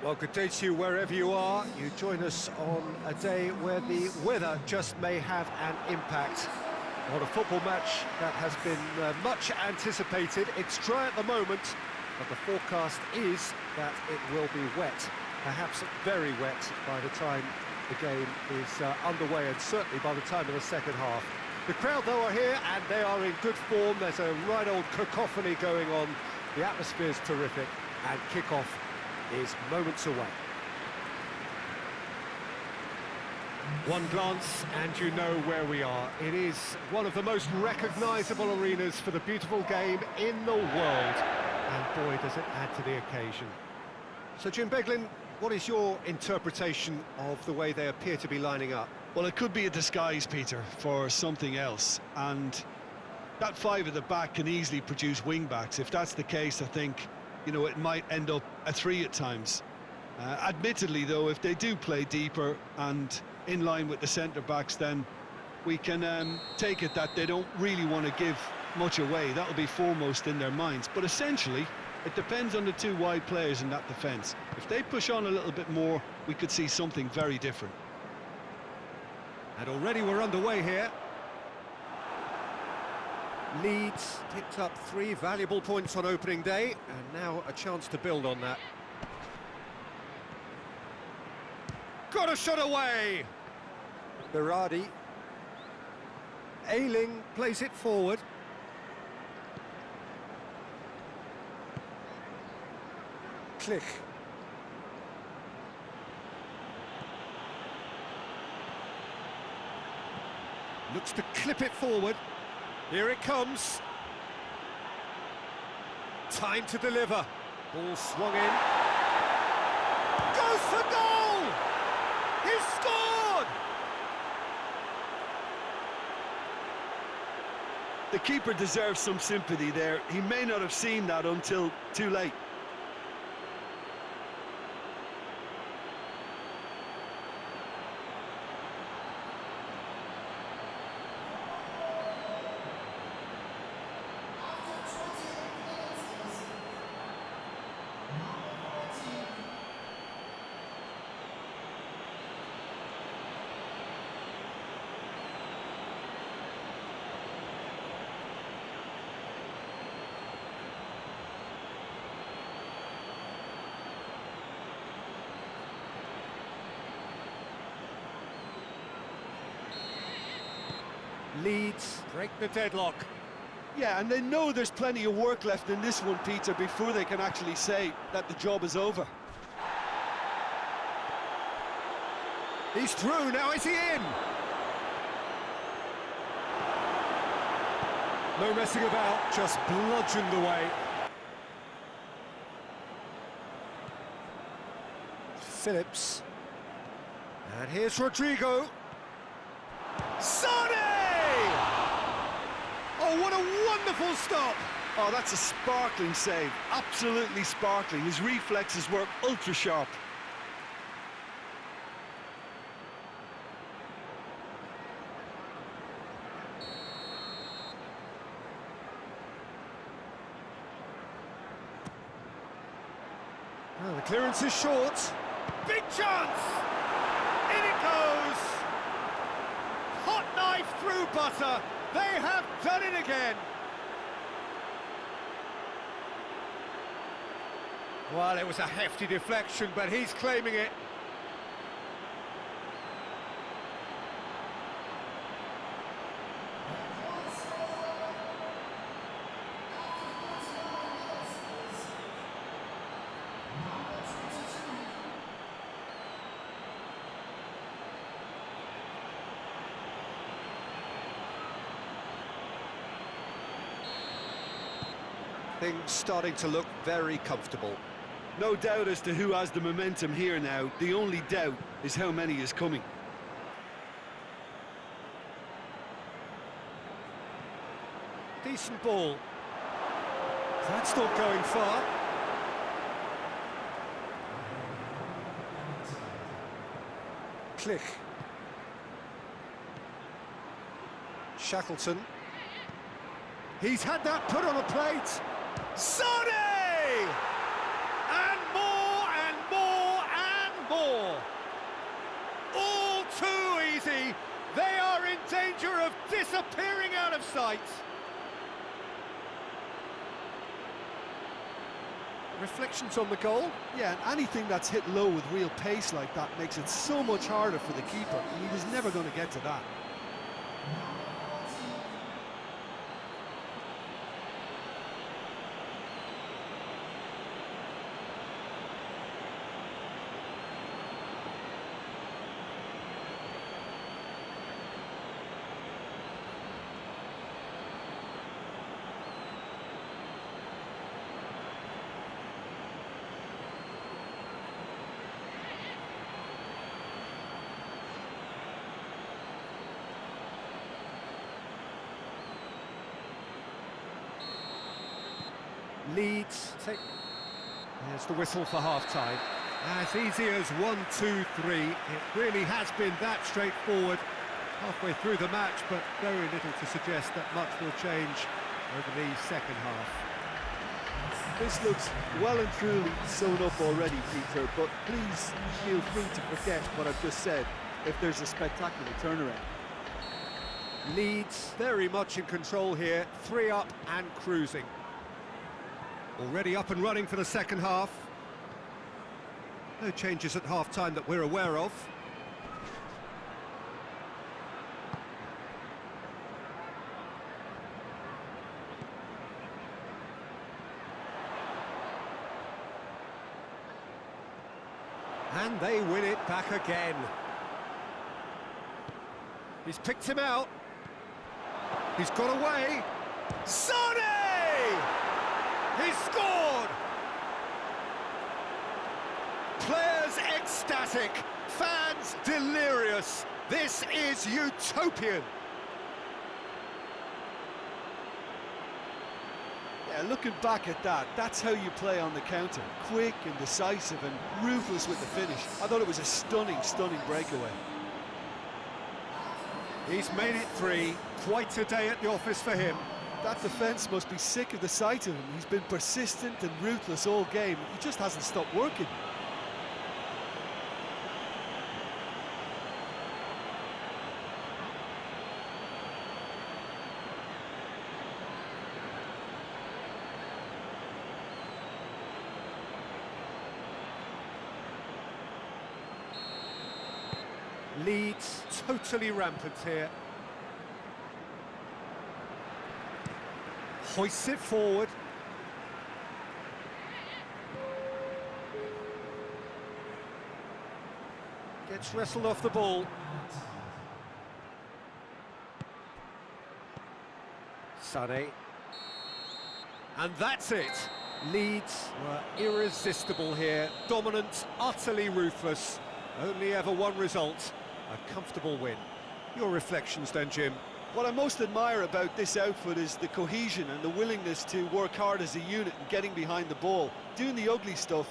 Well, good day to you wherever you are. You join us on a day where the weather just may have an impact on a football match that has been much anticipated. It's dry at the moment, but the forecast is that it will be wet, perhaps very wet by the time the game is underway, and certainly by the time of the second half. The crowd, though, are here, and they are in good form. There's a right old cacophony going on. The atmosphere's terrific, and kick-off is moments away. One glance and you know where we are. It is one of the most recognisable arenas for the beautiful game in the world. And boy, does it add to the occasion. So Jim Beglin, what is your interpretation of the way they appear to be lining up? Well, it could be a disguise, Peter, for something else. And that five at the back can easily produce wing-backs. If that's the case, I think, you know, it might end up a three at times. Admittedly, though, if they do play deeper and in line with the centre-backs, then we can take it that they don't really want to give much away. That'll be foremost in their minds. But essentially, it depends on the two wide players in that defence. If they push on a little bit more, we could see something very different. And already we're underway here. Leeds picked up 3 valuable points on opening day, and now a chance to build on that. Got a shot away! Berardi. Ayling plays it forward. Klich. Looks to clip it forward. Here it comes. Time to deliver. Ball swung in. Goes for goal! He's scored! The keeper deserves some sympathy there. He may not have seen that until too late. Leeds break the deadlock. Yeah, and they know there's plenty of work left in this one, Peter, before they can actually say that the job is over. He's through, now is he in? No messing about, just bludgeoned away. Phillips. And here's Rodrigo. Sane! Oh, what a wonderful stop! Oh, that's a sparkling save. Absolutely sparkling. His reflexes were ultra sharp. Well, the clearance is short. Big chance! In it goes! Hot knife through butter. They have done it again. Well, it was a hefty deflection, but he's claiming it. Things starting to look very comfortable. No doubt as to who has the momentum here now. The only doubt is how many is coming. Decent ball. That's not going far. Klich. Shackleton. He's had that put on a plate. Sane! And more in danger of disappearing out of sight. Reflections on the goal? Yeah, and anything that's hit low with real pace like that makes it so much harder for the keeper, and he was never going to get to that. Leeds take... There's the whistle for half-time. As easy as 1-2-3. It really has been that straightforward halfway through the match, but very little to suggest that much will change over the second half. This looks well and truly sewn up already, Peter, but please feel free to forget what I've just said if there's a spectacular turnaround. Leeds very much in control here, 3 up and cruising. Already up and running for the second half. No changes at half-time that we're aware of. And they win it back again. He's picked him out. He's got away. Sane! He's scored! Players ecstatic, fans delirious. This is utopian. Yeah, looking back at that, that's how you play on the counter. Quick and decisive and ruthless with the finish. I thought it was a stunning, stunning breakaway. He's made it 3. Quite a day at the office for him. That defence must be sick of the sight of him. He's been persistent and ruthless all game. He just hasn't stopped working. Leeds totally rampant here. Hoists it forward. Gets wrestled off the ball. Sane. And that's it. Leeds were irresistible here. Dominant, utterly ruthless. Only ever one result. A comfortable win. Your reflections then, Jim? What I most admire about this outfit is the cohesion and the willingness to work hard as a unit and getting behind the ball. Doing the ugly stuff,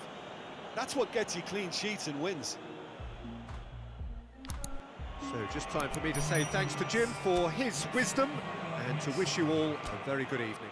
that's what gets you clean sheets and wins. So just time for me to say thanks to Jim for his wisdom and to wish you all a very good evening.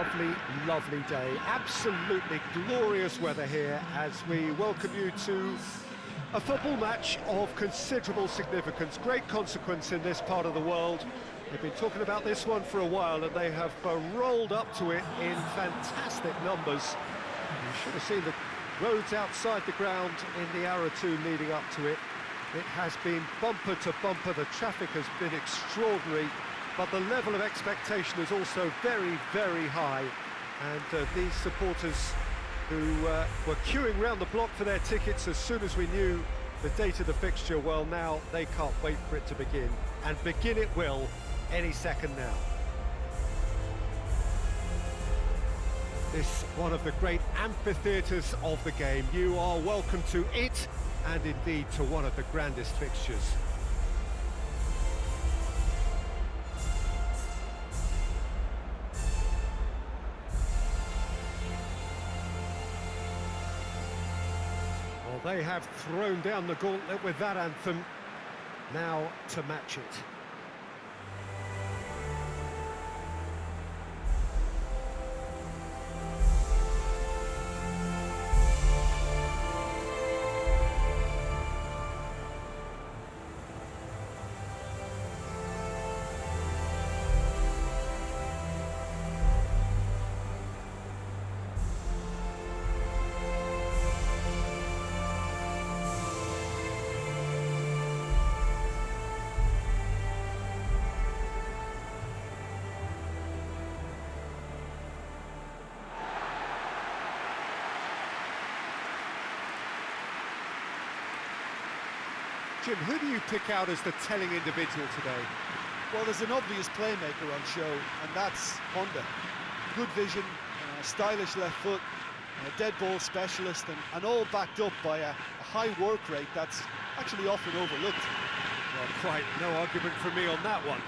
lovely, lovely day. Absolutely glorious weather here as we welcome you to a football match of considerable significance, great consequence in this part of the world. They've been talking about this one for a while and they have rolled up to it in fantastic numbers. You should have seen the roads outside the ground in the hour or two leading up to it. It has been bumper to bumper, the traffic has been extraordinary, but the level of expectation is also very, very high. And these supporters who were queuing round the block for their tickets as soon as we knew the date of the fixture, well, now they can't wait for it to begin. And begin it will any second now. This one of the great amphitheatres of the game. You are welcome to it, and indeed to one of the grandest fixtures. Well, they have thrown down the gauntlet with that anthem. Now to match it. Jim, who do you pick out as the telling individual today? Well, there's an obvious playmaker on show, and that's Honda. Good vision, stylish left foot, a dead ball specialist, and all backed up by a high work rate that's actually often overlooked. Well, quite no argument from me on that one.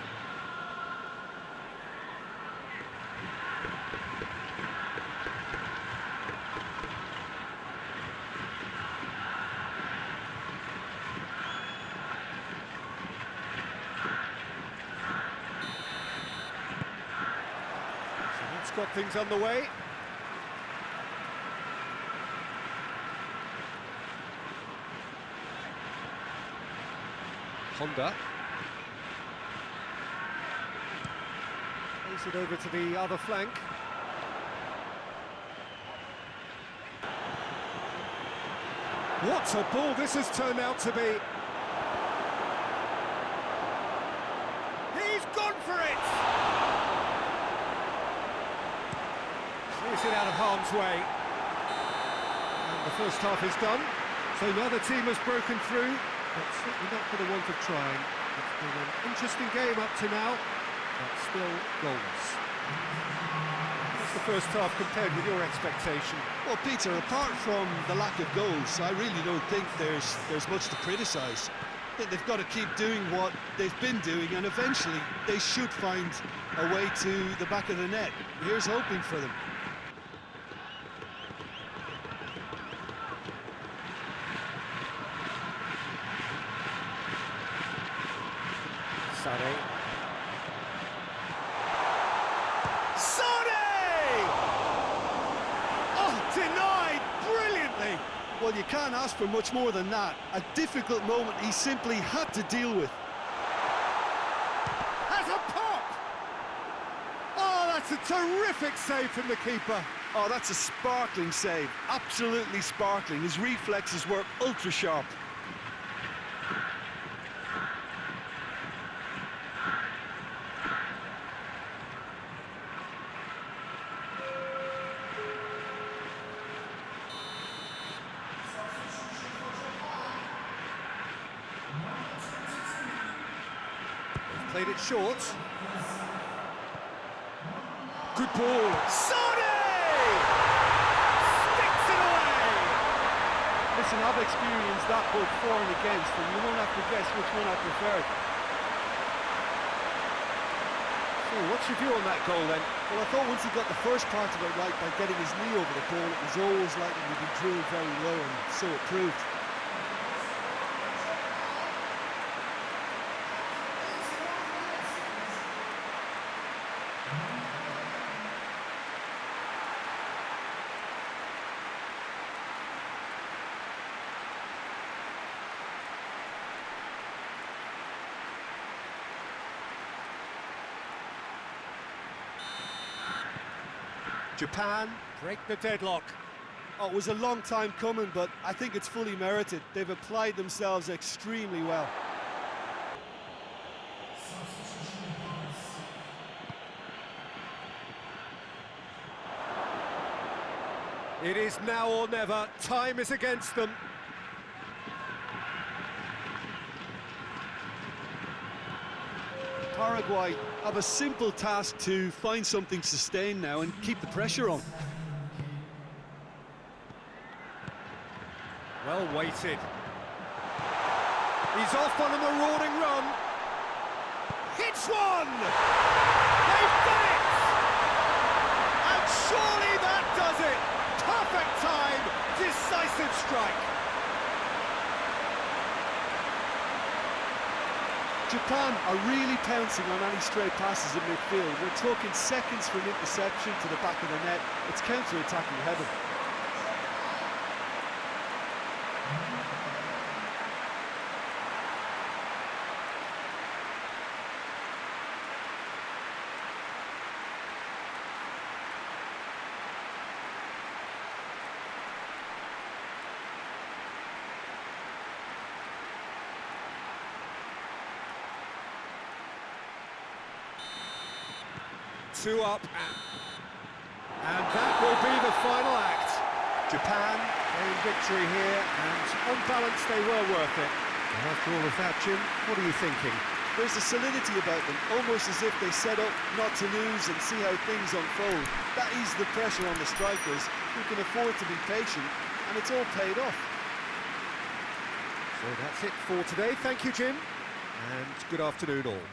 Got things underway. Honda. Plays it over to the other flank. What a ball this has turned out to be. He's gone for it! Clears it out of harm's way. And the first half is done. So neither team has broken through, but certainly not for the want of trying. It's been an interesting game up to now, but still goalless. What's the first half compared with your expectation? Well, Peter, apart from the lack of goals, I really don't think there's much to criticise. They've got to keep doing what they've been doing, and eventually they should find a way to the back of the net. Here's hoping for them. Sane. Sane! Oh, denied brilliantly! Well, you can't ask for much more than that. A difficult moment he simply had to deal with. Has a pop! Oh, that's a terrific save from the keeper. Oh, that's a sparkling save. Absolutely sparkling. His reflexes were ultra sharp. Played it short. Good ball. Sane! Sticks it away! Listen, I've experienced that both for and against, and you won't have to guess which one I preferred. So, what's your view on that goal then? Well, I thought once he got the first part of it right by getting his knee over the ball, it was always likely to be drilled very low, and so it proved. Japan break the deadlock. Oh, it was a long time coming, but I think it's fully merited. They've applied themselves extremely well. It is now or never. Time is against them. Paraguay have a simple task to find something sustained now and keep the pressure on. Well weighted. He's off on a marauding run. Hits one! They've done it! And surely that does it! Perfect time, decisive strike. Japan are really pouncing on any stray passes in midfield. We're talking seconds from interception to the back of the net. It's counter-attacking heaven. Two up, and that will be the final act. Japan in victory here, and on balance they were worth it. And after all of that, Jim, what are you thinking? There's a solidity about them, almost as if they set up not to lose and see how things unfold. That eases the pressure on the strikers, who can afford to be patient, and it's all paid off. So that's it for today. Thank you, Jim, and good afternoon all.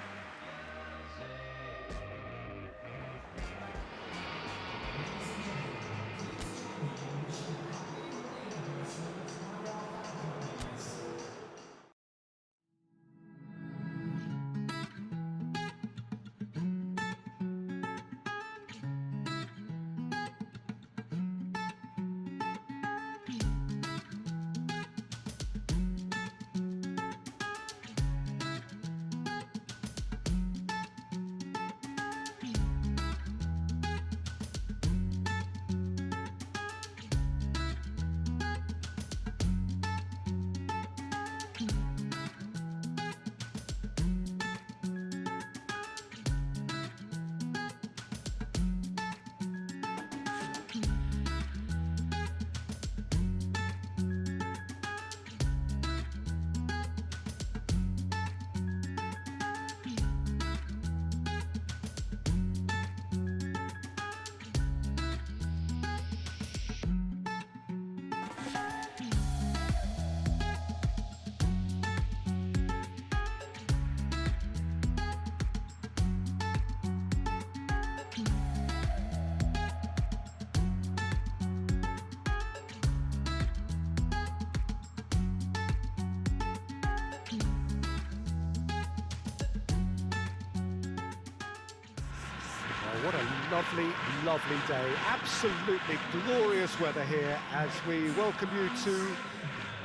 What a lovely, lovely day. Absolutely glorious weather here as we welcome you to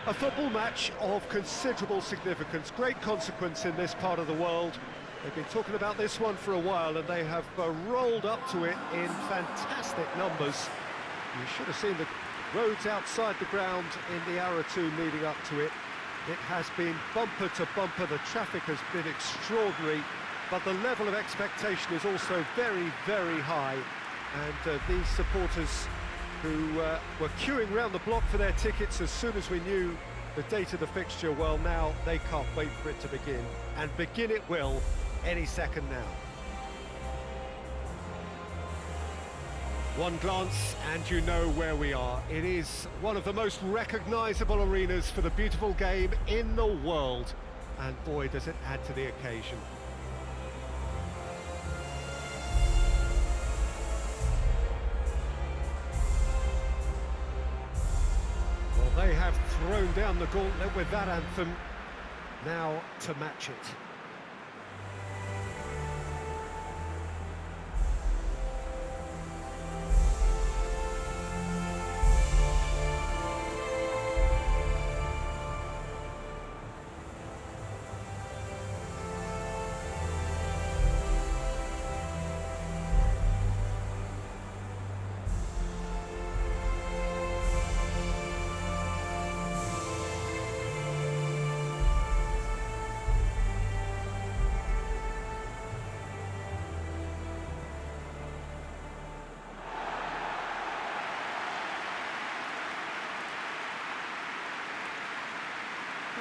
a football match of considerable significance, great consequence in this part of the world. They've been talking about this one for a while and they have rolled up to it in fantastic numbers. You should have seen the roads outside the ground in the hour or two leading up to it. It has been bumper to bumper, the traffic has been extraordinary. But the level of expectation is also very, very high. And these supporters who were queuing round the block for their tickets as soon as we knew the date of the fixture, well, now they can't wait for it to begin. And begin it will any second now. One glance and you know where we are. It is one of the most recognisable arenas for the beautiful game in the world. And boy, does it add to the occasion. They have thrown down the gauntlet with that anthem, now to match it.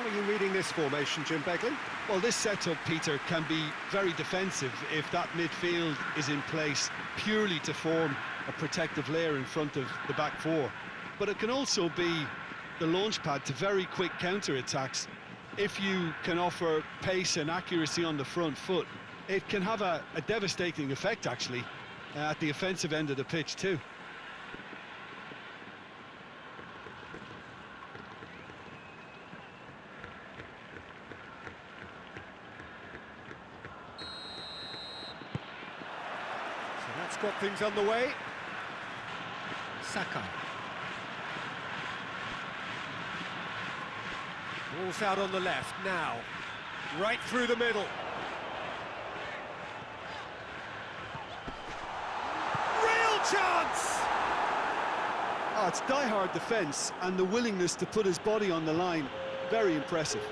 How are you reading this formation, Jim Begley? Well, this setup, Peter, can be very defensive if that midfield is in place purely to form a protective layer in front of the back four. But it can also be the launchpad to very quick counter-attacks. If you can offer pace and accuracy on the front foot, it can have a devastating effect, actually, at the offensive end of the pitch too. So that's got things underway. Saka. Ball's out on the left now. Right through the middle. Real chance! Oh, it's die-hard defence and the willingness to put his body on the line. Very impressive.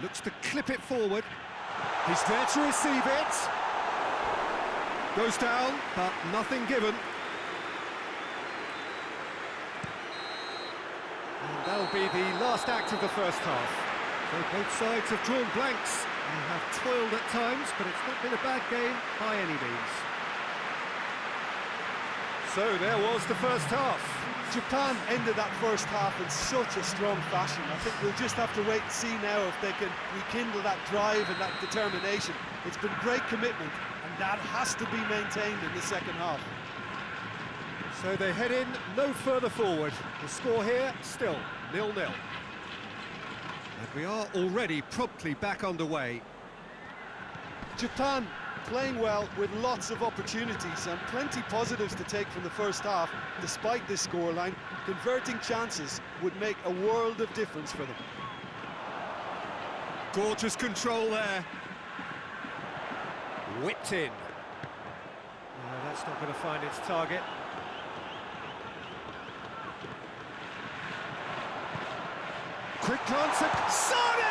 Looks to clip it forward. He's there to receive it. Goes down, but nothing given. And that'll be the last act of the first half. So both sides have drawn blanks and have toiled at times, but it's not been a bad game by any means. So there was the first half. Japan ended that first half in such a strong fashion. I think we'll just have to wait and see now if they can rekindle that drive and that determination. It's been great commitment, and that has to be maintained in the second half. So they head in no further forward. The score here still 0-0. And we are already promptly back underway. Japan playing well with lots of opportunities and plenty positives to take from the first half. Despite this scoreline, converting chances would make a world of difference for them. Gorgeous control there. Whipped in. No, that's not going to find its target. Quick glance at Sane!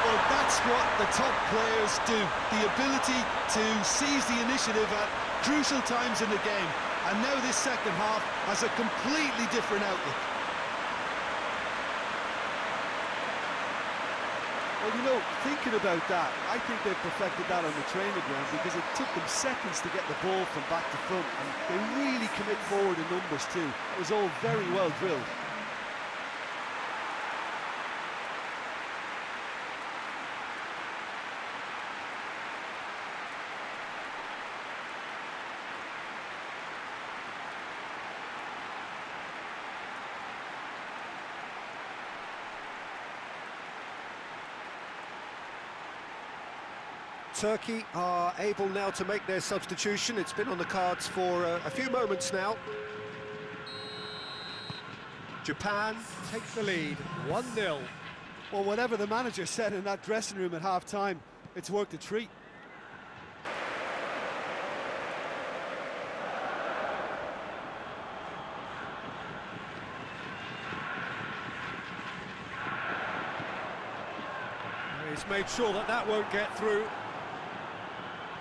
Well, that's what the top players do. The ability to seize the initiative at crucial times in the game. And now this second half has a completely different outlook. Well, you know, thinking about that, I think they've perfected that on the training ground because it took them seconds to get the ball from back to front, and they really commit forward in numbers too. It was all very well drilled. Turkey are able now to make their substitution. It's been on the cards for a few moments now. Japan take the lead, 1-0. Well, whatever the manager said in that dressing room at half-time, it's worked a treat. He's made sure that that won't get through.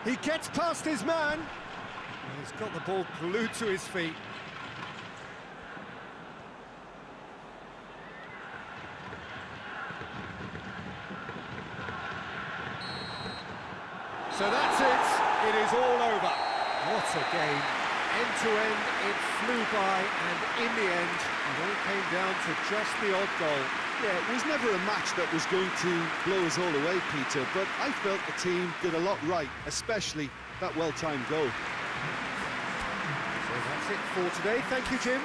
He gets past his man. He's got the ball glued to his feet. So that's it. It is all over. What a game. End to end, it flew by, and in the end, it all came down to just the odd goal. Yeah, it was never a match that was going to blow us all away, Peter, but I felt the team did a lot right, especially that well-timed goal. So that's it for today. Thank you, Jim.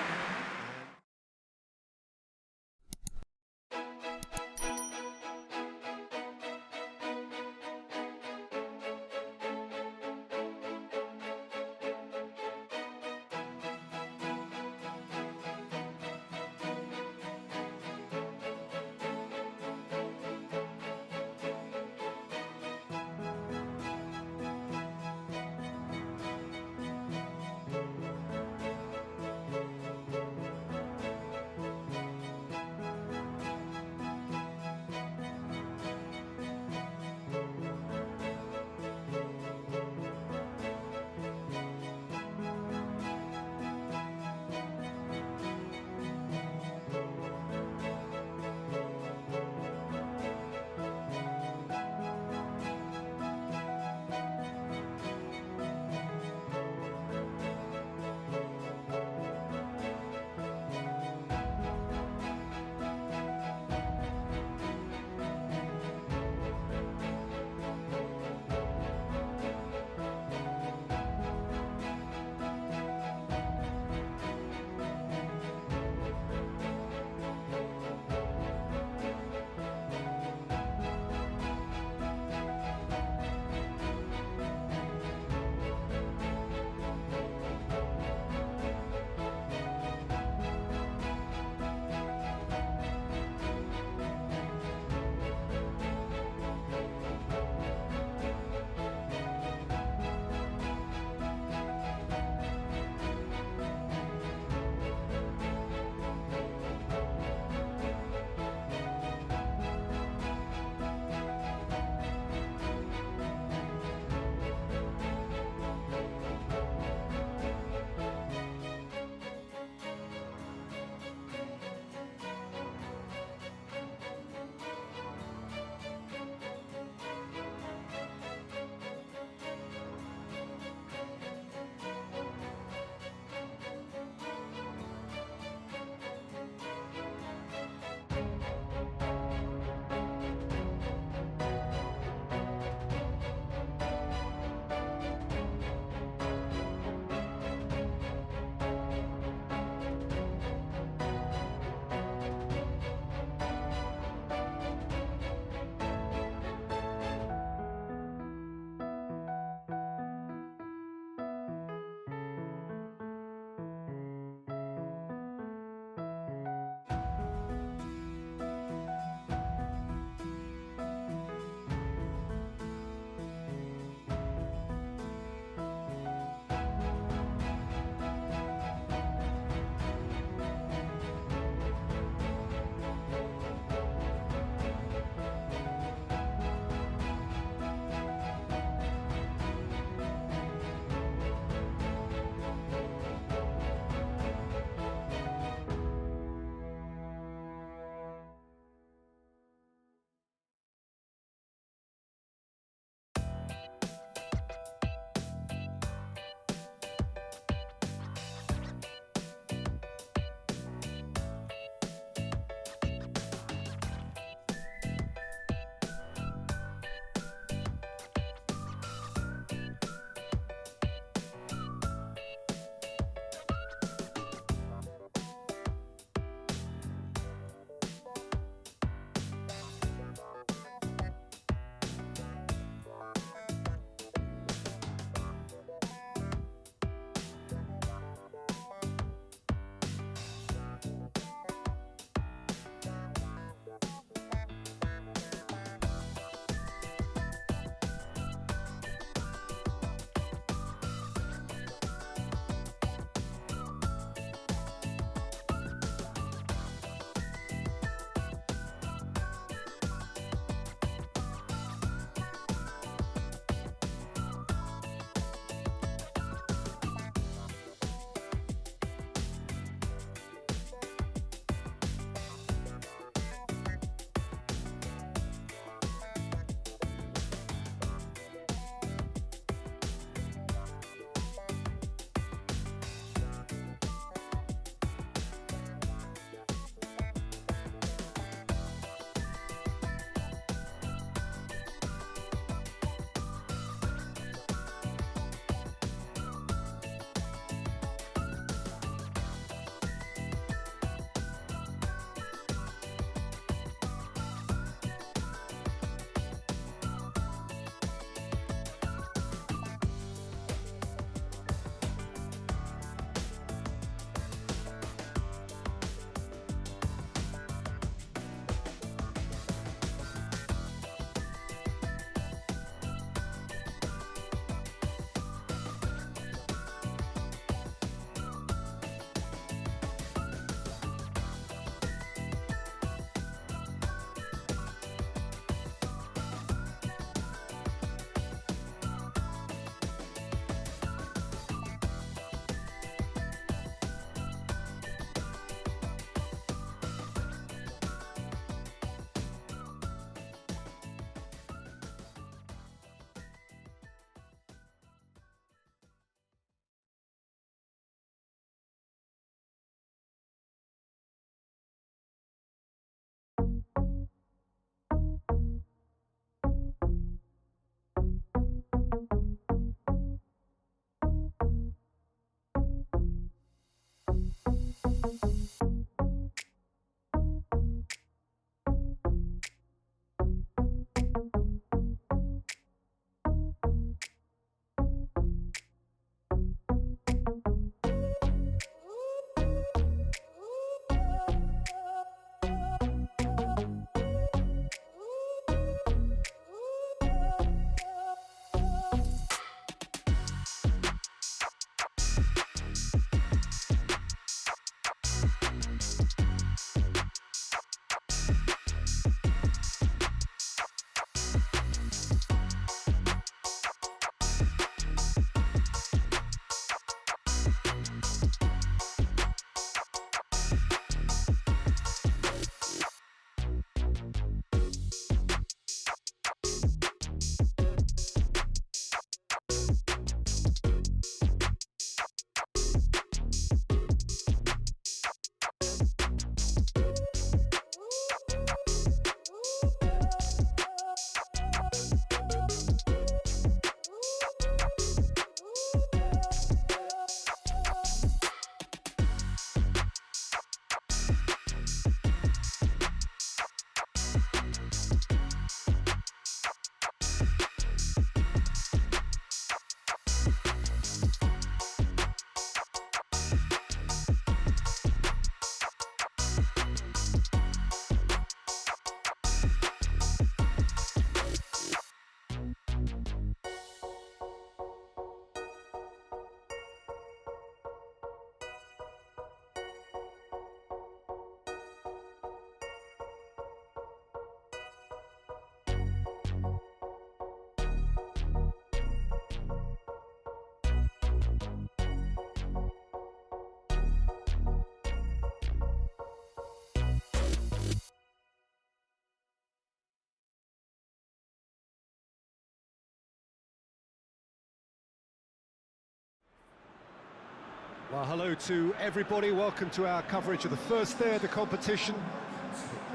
Well, hello to everybody. Welcome to our coverage of the first day of the competition.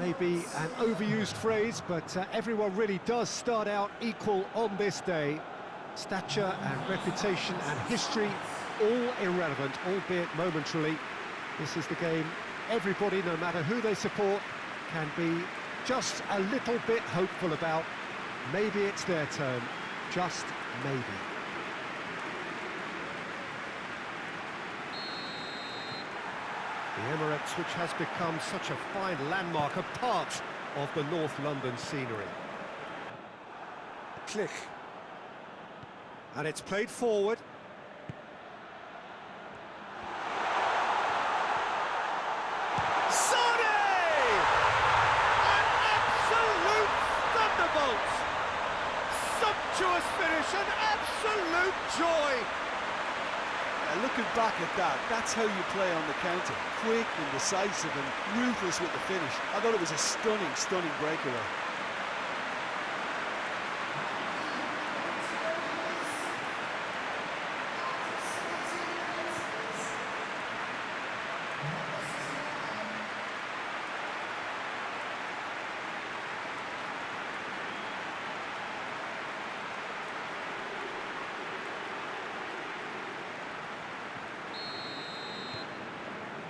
It may be an overused phrase, but everyone really does start out equal on this day. Stature and reputation and history, all irrelevant, albeit momentarily. This is the game everybody, no matter who they support, can be just a little bit hopeful about. Maybe it's their turn, just maybe. The Emirates, which has become such a fine landmark, a part of the North London scenery. Click. And it's played forward. Sonny! An absolute thunderbolt! Sumptuous finish, an absolute joy! Looking back at that, that's how you play on the counter. Quick and decisive and ruthless with the finish. I thought it was a stunning, stunning breakaway.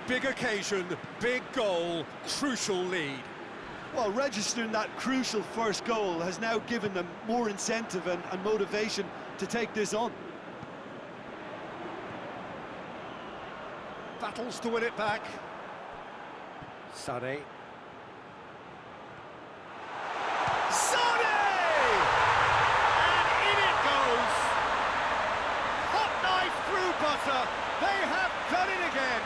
Big occasion, big goal, crucial lead. Well, registering that crucial first goal has now given them more incentive and motivation to take this on. Battles to win it back. Sonny. Sonny! And in it goes! Hot knife through butter. They have done it again.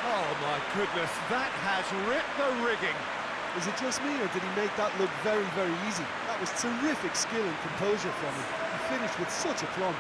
Oh my goodness, that has ripped the rigging. Is it just me, or did he make that look very, very easy? That was terrific skill and composure from him. He finished with such aplomb.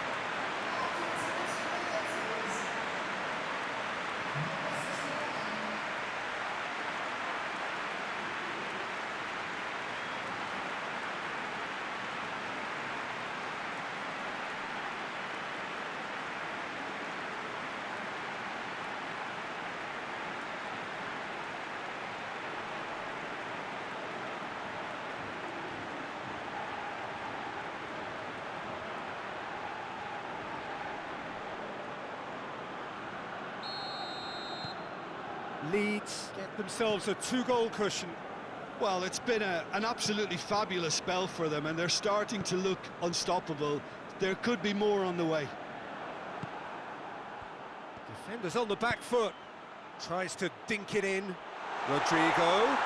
Leeds get themselves a two-goal cushion. Well, it's been an absolutely fabulous spell for them, and they're starting to look unstoppable. There could be more on the way. Defenders on the back foot. Tries to dink it in. Rodrigo.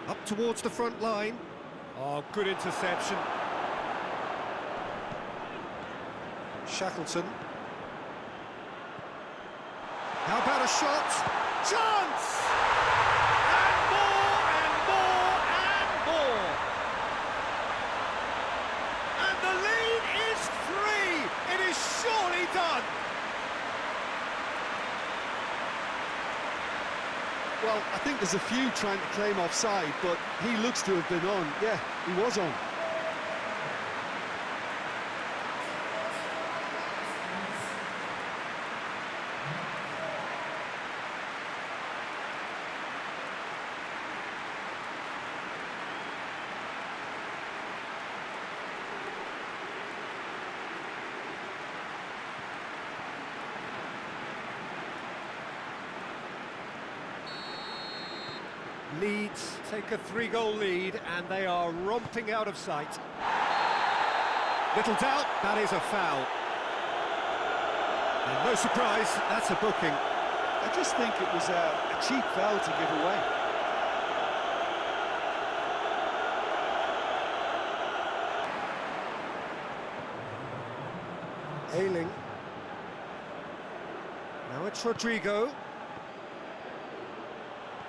Up towards the front line. Oh, good interception. Shackleton. How about a shot? Chance! And more, and more, and more! And the lead is 3! It is surely done! Well, I think there's a few trying to claim offside, but he looks to have been on. Yeah, he was on. Leeds take a 3-goal lead and they are romping out of sight. Little doubt, that is a foul. And no surprise, that's a booking. I just think it was a cheap foul to give away. Ayling. Now it's Rodrigo.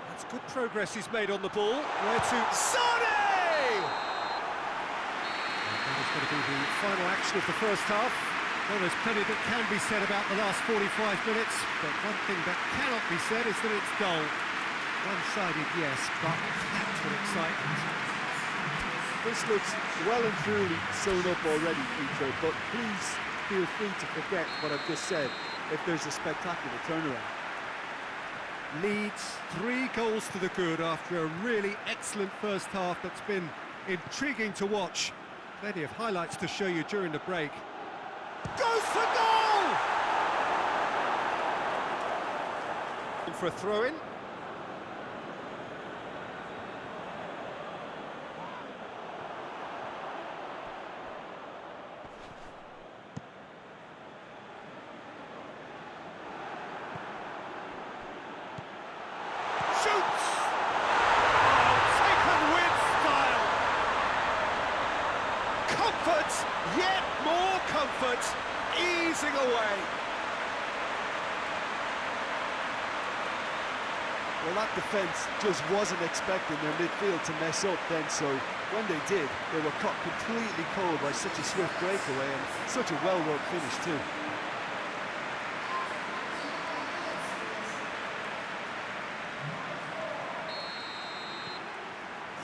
That's good progress he's made on the ball. Where to? Sonny! That is going to be the final action of the first half. Well, there's plenty that can be said about the last 45 minutes, but one thing that cannot be said is that it's dull. One-sided, yes, but packed with excitement. This looks well and truly sewn up already, Peter, but please feel free to forget what I've just said if there's a spectacular turnaround. Leeds 3 goals to the good after a really excellent first half that's been intriguing to watch. Plenty of highlights to show you during the break. Goes for goal! For a throw-in. Shoots! Oh, taken with style. Comfort, yet more comfort, easing away. Well, that defence just wasn't expecting their midfield to mess up then, so when they did, they were caught completely cold by such a swift breakaway and such a well-worked finish too.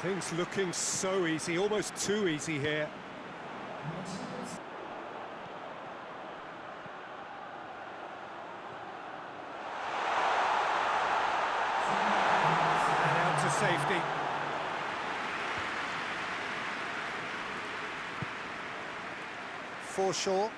Things looking so easy, almost too easy here. And out to safety. Forshaw.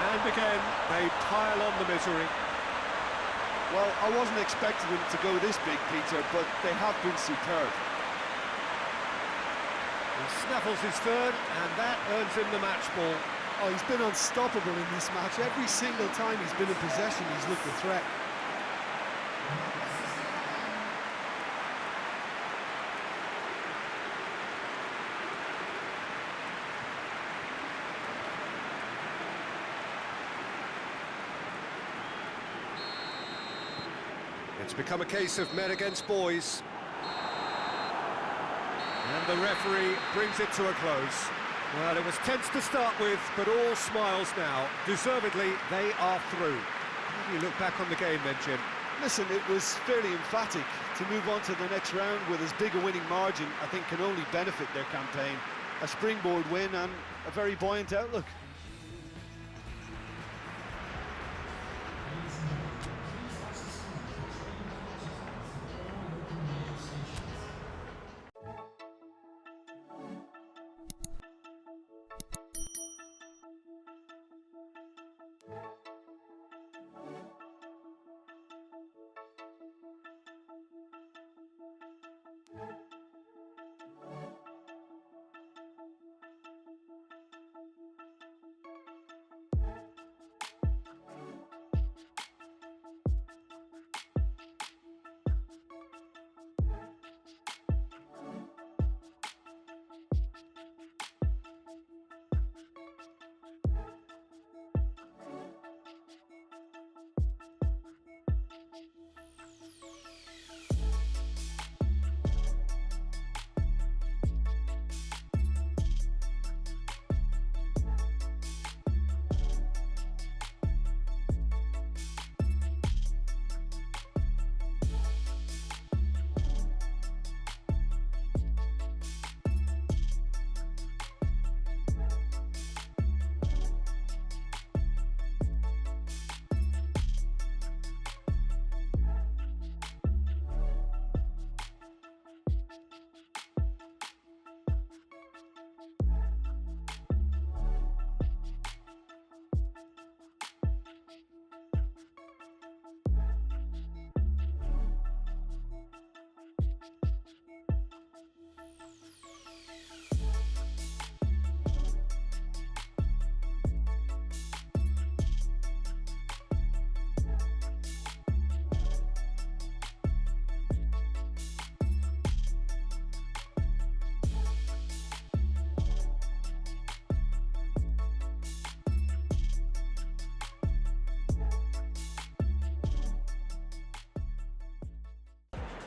And again, they pile on the misery. Well, I wasn't expecting them to go this big, Peter, but they have been superb. He snaffles his third, and that earns him the match ball. Oh, he's been unstoppable in this match. Every single time he's been in possession, he's looked a threat. It's become a case of men against boys. And the referee brings it to a close. Well, it was tense to start with, but all smiles now. Deservedly, they are through. How do you look back on the game then, Jim? Listen, it was fairly emphatic. To move on to the next round with as big a winning margin, I think can only benefit their campaign. A springboard win and a very buoyant outlook.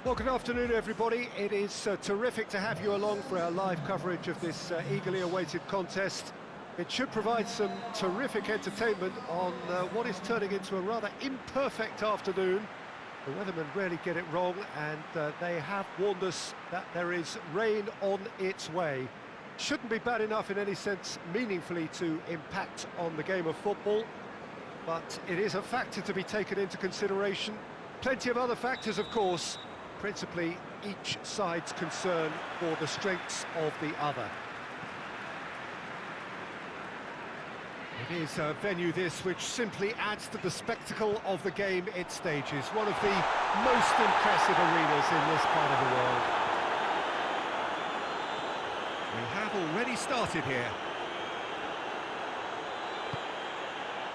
Well, good afternoon, everybody. It is terrific to have you along for our live coverage of this eagerly awaited contest. It should provide some terrific entertainment on what is turning into a rather imperfect afternoon. The weathermen rarely get it wrong, and they have warned us that there is rain on its way. Shouldn't be bad enough in any sense meaningfully to impact on the game of football, but it is a factor to be taken into consideration. Plenty of other factors, of course, principally each side's concern for the strengths of the other. It is a venue this which simply adds to the spectacle of the game it stages. One of the most impressive arenas in this part of the world. We have already started here.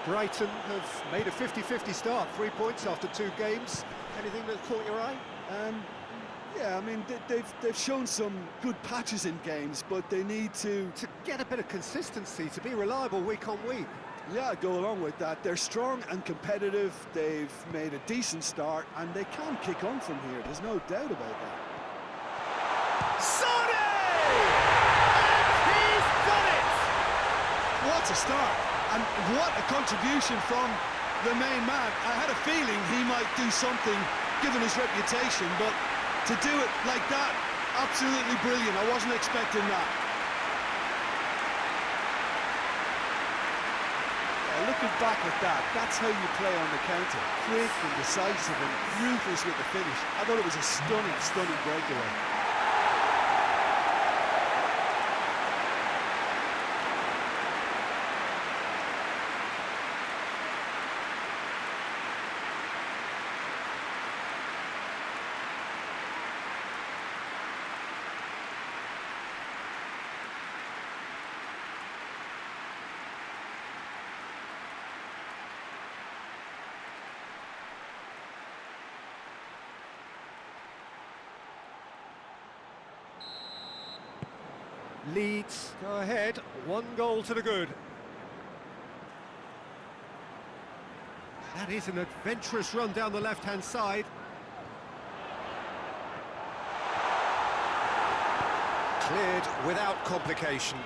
Brighton have made a 50-50 start, 3 points after 2 games. Anything that caught your eye? Yeah, I mean, they've shown some good patches in games, but they need to get a bit of consistency, to be reliable week on week. Yeah, go along with that. They're strong and competitive, they've made a decent start, and they can kick on from here, there's no doubt about that. Sane! And he's done it! What a start, and what a contribution from the main man. I had a feeling he might do something, given his reputation, but to do it like that, absolutely brilliant. I wasn't expecting that. Looking back at that, that's how you play on the counter. Quick and decisive and ruthless with the finish. I thought it was a stunning, stunning breakaway. Leeds go ahead, 1 goal to the good. That is an adventurous run down the left-hand side. Cleared without complication.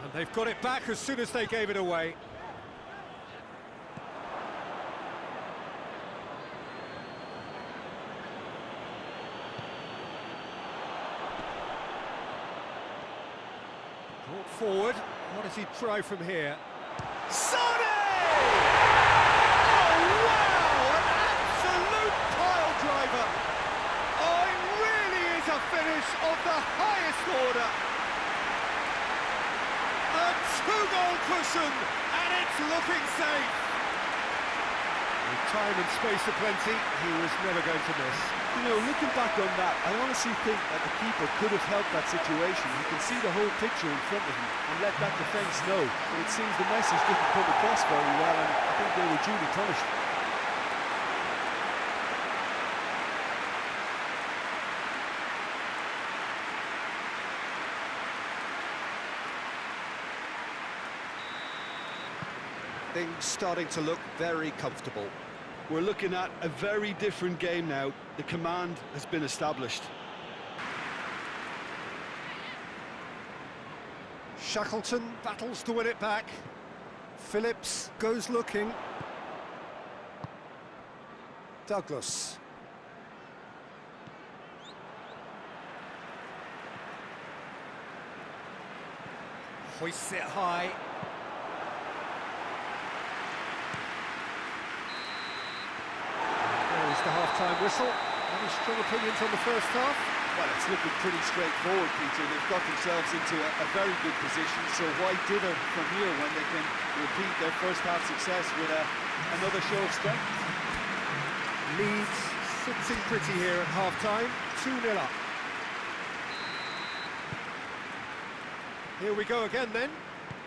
And they've got it back as soon as they gave it away. Brought forward. What does he try from here? Sane! Oh, wow! An absolute pile driver! Oh, it really is a finish of the highest order. A 2-goal cushion, and it's looking safe. With time and space aplenty, he was never going to miss. You know, looking back on that, I honestly think that the keeper could have helped that situation. He can see the whole picture in front of him and let that defence know. But it seems the message didn't come across very well, and I think they were duly punished. Things starting to look very comfortable. We're looking at a very different game now. The command has been established. Shackleton battles to win it back. Phillips goes looking. Douglas. Hoists it high. There's the half-time whistle. Any strong opinions on the first half? Well, it's looking pretty straightforward, Peter. They've got themselves into a very good position, so why dither from here when they can repeat their first half success with another show of strength? Leeds sitting pretty here at half-time, 2-0 up. Here we go again then.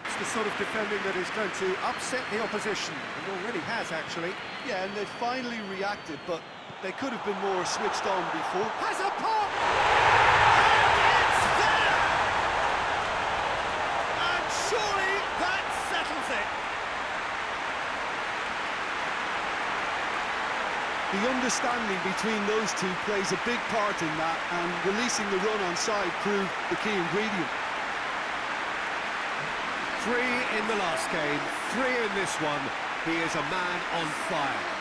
It's the sort of defending that is going to upset the opposition, and already has actually. Yeah, and they finally reacted, but they could have been more switched on before. Has a pop! And it's there! And surely that settles it. The understanding between those two plays a big part in that, and releasing the run on side proved the key ingredient. 3 in the last game, 3 in this one. He is a man on fire.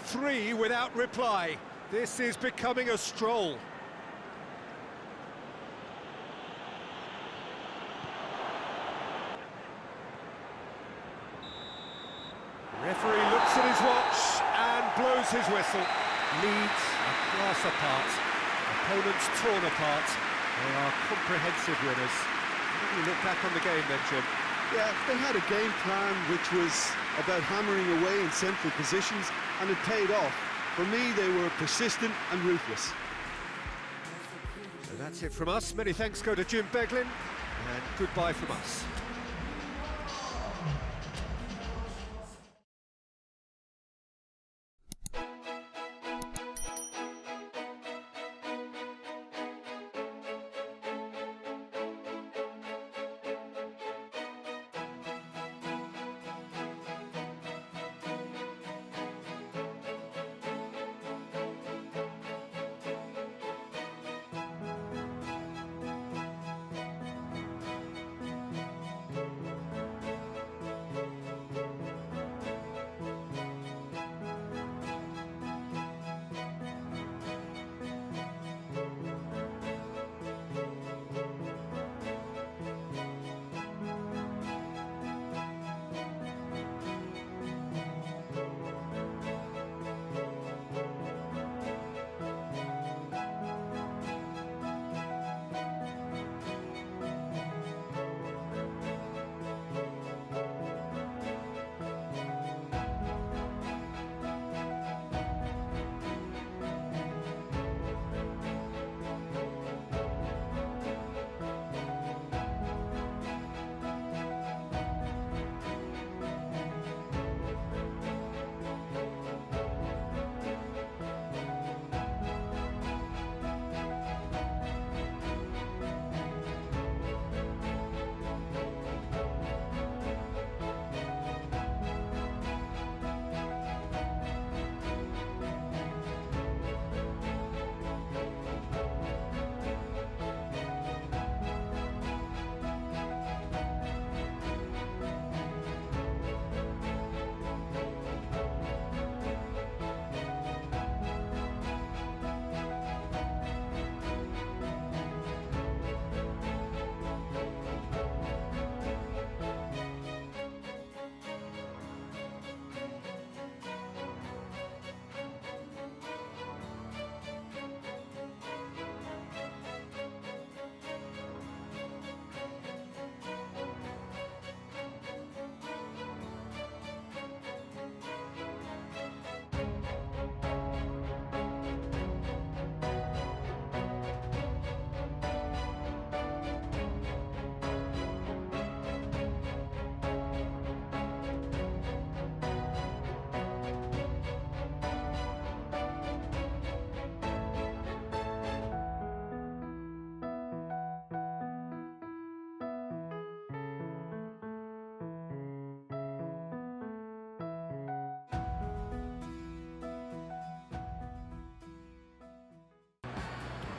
Three without reply. This is becoming a stroll. The referee looks at his watch and blows his whistle. Leeds are class apart. Opponents torn apart. They are comprehensive winners. How do you look back on the game then, Jim? Yeah, they had a game plan which was about hammering away in central positions, and it paid off. For me, they were persistent and ruthless. So that's it from us. Many thanks go to Jim Beglin, and goodbye from us.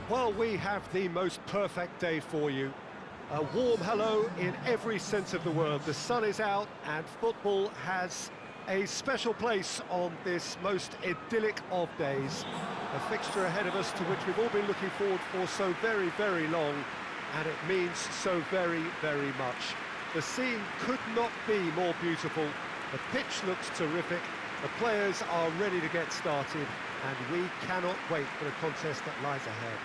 Well, we have the most perfect day for you. A warm hello in every sense of the word. The sun is out and football has a special place on this most idyllic of days. A fixture ahead of us to which we've all been looking forward for so very, very long, and it means so very, very much. The scene could not be more beautiful. The pitch looks terrific. The players are ready to get started, and we cannot wait for the contest that lies ahead.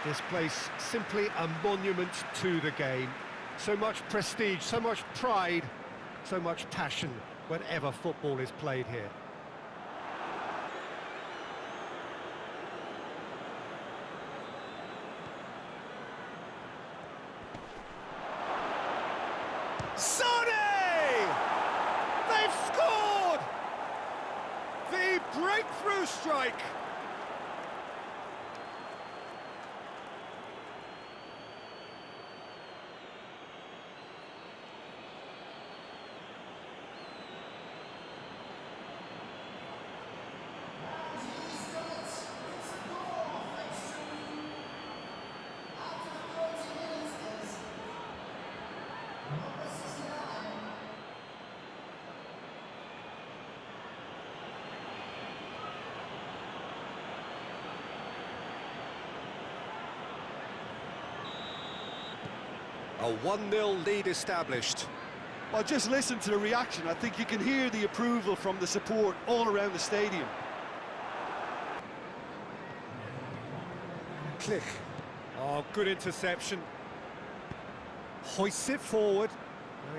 This place simply a monument to the game. So much prestige, so much pride, so much passion whenever football is played here. Sane! They've scored! The breakthrough strike! A 1-0 lead established. Well, just listen to the reaction. I think you can hear the approval from the support all around the stadium. Klich. Oh, good interception. Hoists it forward.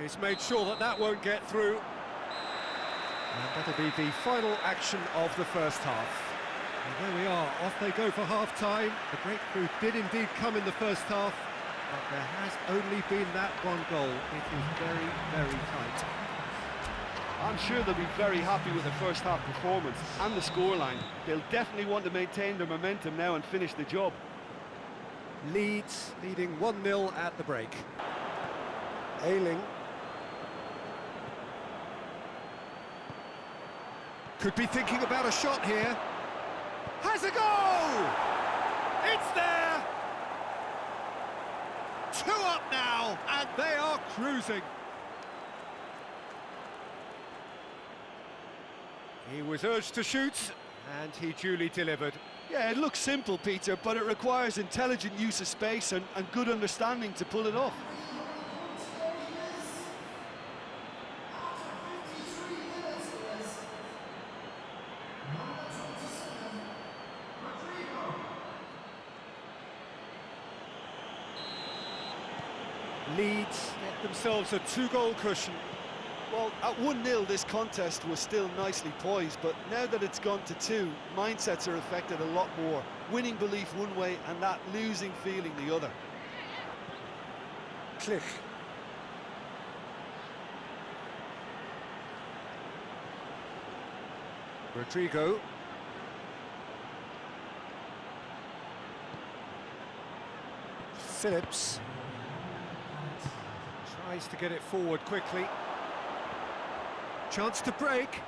He's made sure that that won't get through. And that'll be the final action of the first half. And there we are, off they go for half-time. The breakthrough did indeed come in the first half, but there has only been that one goal. It is very, very tight. I'm sure they'll be very happy with the first half performance and the scoreline. They'll definitely want to maintain their momentum now and finish the job. Leeds leading 1-0 at the break. Ayling. Could be thinking about a shot here. Has a goal! It's there! 2 up now, and they are cruising. He was urged to shoot, and he duly delivered. Yeah, it looks simple, Peter, but it requires intelligent use of space and good understanding to pull it off. Leeds get themselves a 2-goal cushion. Well, at 1-0 this contest was still nicely poised, but now that it's gone to 2, mindsets are affected a lot more. Winning belief one way and that losing feeling the other. Klich. Rodrigo. Phillips. Tries to get it forward quickly. Chance to break.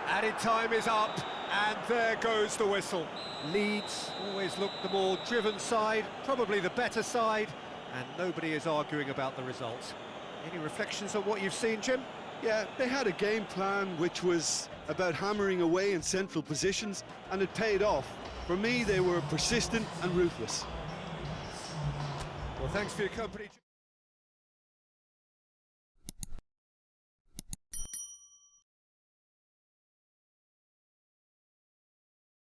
Added time is up, and there goes the whistle. Leeds always look the more driven side, probably the better side, and nobody is arguing about the result. Any reflections on what you've seen, Jim? Yeah, they had a game plan which was about hammering away in central positions, and it paid off. For me, they were persistent and ruthless. Well, thanks for your company.